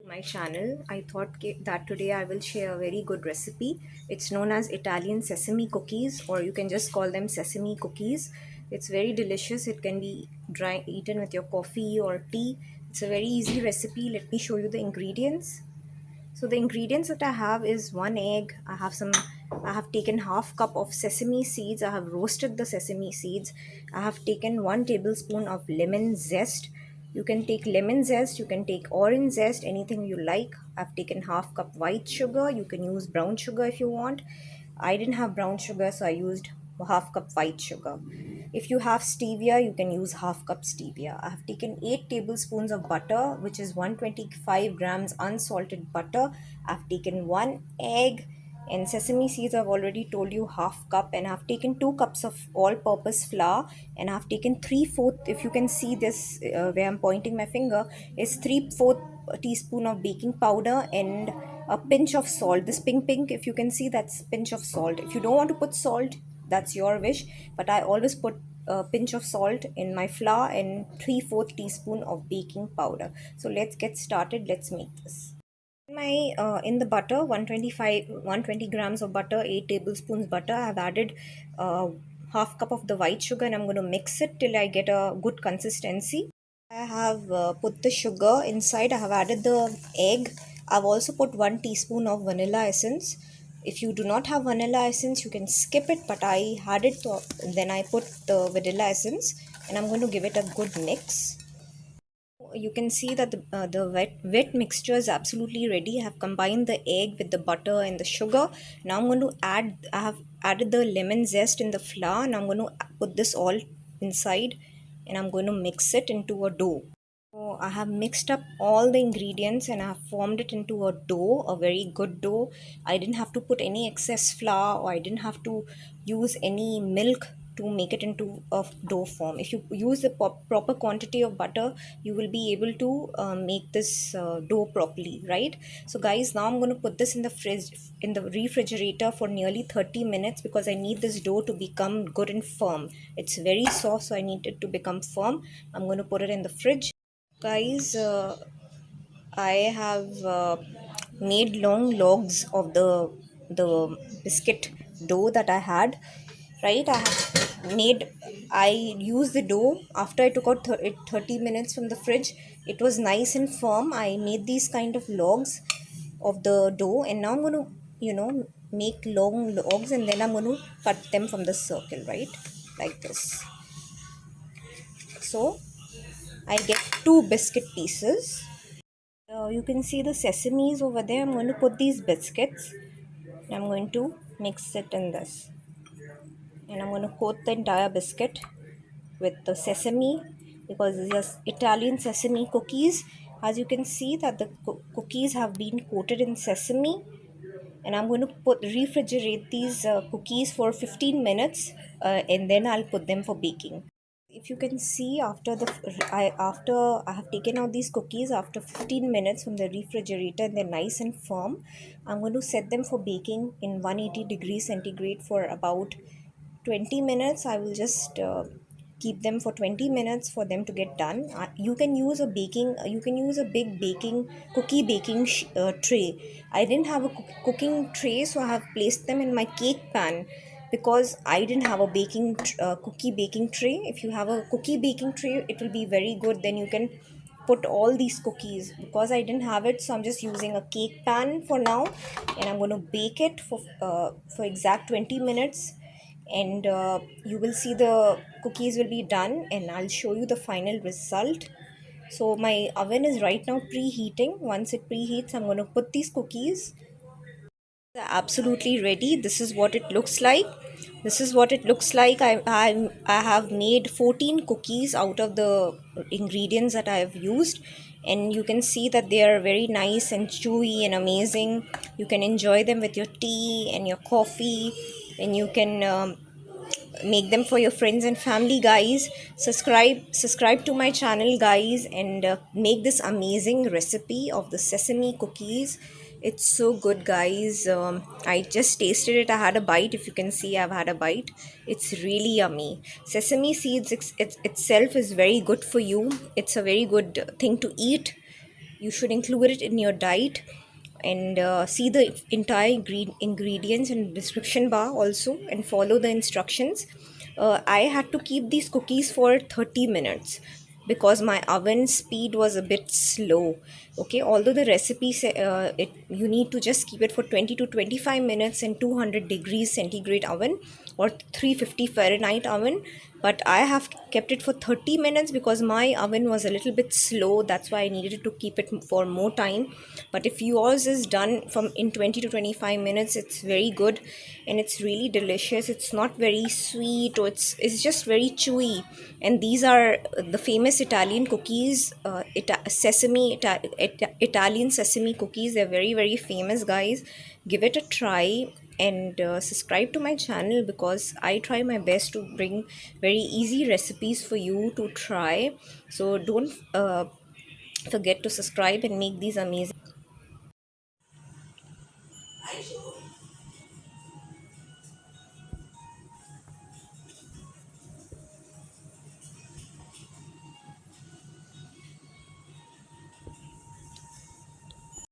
My channel. I thought that today I will share a very good recipe. It's known as Italian sesame cookies, or you can just call them sesame cookies. It's very delicious. It can be eaten with your coffee or tea. It's a very easy recipe. Let me show you the ingredients. So the ingredients that I have is one egg. I have taken half cup of sesame seeds. I have roasted the sesame seeds. I have taken 1 tablespoon of lemon zest. You can take lemon zest, you can take orange zest, anything you like. I've taken half cup white sugar. You can use brown sugar if you want. I didn't have brown sugar, so I used half cup white sugar. If you have stevia, you can use half cup stevia. I have taken 8 tablespoons of butter, which is 125 grams unsalted butter. I've taken one egg, and sesame seeds I've already told you half cup, and I've taken 2 cups of all purpose flour, and I've taken 3/4, if you can see this where I'm pointing my finger, is 3/4 teaspoon of baking powder and a pinch of salt. This pink, if you can see, that's pinch of salt. If you don't want to put salt, that's your wish, but I always put a pinch of salt in my flour and 3/4 teaspoon of baking powder. So let's get started. Let's make this. In the butter, 120 grams of butter, 8 tablespoons butter. I've added half cup of the white sugar, and I'm going to mix it till I get a good consistency. I have put the sugar inside. I have added the egg. I've also put 1 teaspoon of vanilla essence. If you do not have vanilla essence, you can skip it, but I had it, so then I put the vanilla essence, and I'm going to give it a good mix. You can see that the wet mixture is absolutely ready. I have combined the egg with the butter and the sugar. Now I'm going to I have added the lemon zest in the flour, and I'm going to put this all inside, and I'm going to mix it into a dough. So I have mixed up all the ingredients and I have formed it into a dough, a very good dough. I didn't have to put any excess flour, or I didn't have to use any milk to make it into a dough form. If you use the proper quantity of butter, you will be able to make this dough properly, right? So guys, now I'm going to put this in the refrigerator for nearly 30 minutes, because I need this dough to become good and firm. It's very soft, so I need it to become firm. I'm going to put it in the fridge. Guys, I have made long logs of the biscuit dough that I had. Right, I used the dough after I took out it 30 minutes from the fridge. It was nice and firm. I made these kind of logs of the dough, and now I'm going to, make long logs, and then I'm going to cut them from the circle, right, like this. So I get two biscuit pieces. You can see the sesames over there. I'm going to put these biscuits, and I'm going to mix it in this, and I'm going to coat the entire biscuit with the sesame, because these are Italian sesame cookies. As you can see that the cookies have been coated in sesame, and I'm going to refrigerate these cookies for 15 minutes, and then I'll put them for baking. If you can see, after I have taken out these cookies after 15 minutes from the refrigerator, and they're nice and firm, I'm going to set them for baking in 180 degrees centigrade for about 20 minutes. I will just keep them for 20 minutes for them to get done. You can use a big cookie baking tray. I didn't have a cooking tray, so I have placed them in my cake pan, because I didn't have a cookie baking tray. If you have a cookie baking tray, it will be very good. Then you can put all these cookies. Because I didn't have it, so I'm just using a cake pan for now, and I'm going to bake it for exact 20 minutes, and you will see the cookies will be done, and I'll show you the final result. So my oven is right now preheating. Once it preheats, I'm going to put these cookies. They're absolutely ready. This is what it looks like. I have made 14 cookies out of the ingredients that I have used, and you can see that they are very nice and chewy and amazing. You can enjoy them with your tea and your coffee, and you can make them for your friends and family. Guys, subscribe to my channel, guys, and make this amazing recipe of the sesame cookies. It's so good, guys. I just tasted it. I had a bite. If you can see, I've had a bite. It's really yummy. Sesame seeds itself is very good for you. It's a very good thing to eat. You should include it in your diet, and see the entire ingredients and description bar also, and follow the instructions. I had to keep these cookies for 30 minutes because my oven speed was a bit slow. Okay, although the recipe say, you need to just keep it for 20 to 25 minutes in 200 degrees centigrade oven or 350 Fahrenheit oven, but I have kept it for 30 minutes because my oven was a little bit slow. That's why I needed to keep it for more time. But if yours is done from in 20 to 25 minutes, it's very good, and it's really delicious. It's not very sweet, or it's just very chewy. And these are the famous Italian cookies, Italian sesame cookies. They're very, very famous, guys. Give it a try, and subscribe to my channel, because I try my best to bring very easy recipes for you to try. So don't forget to subscribe and make these amazing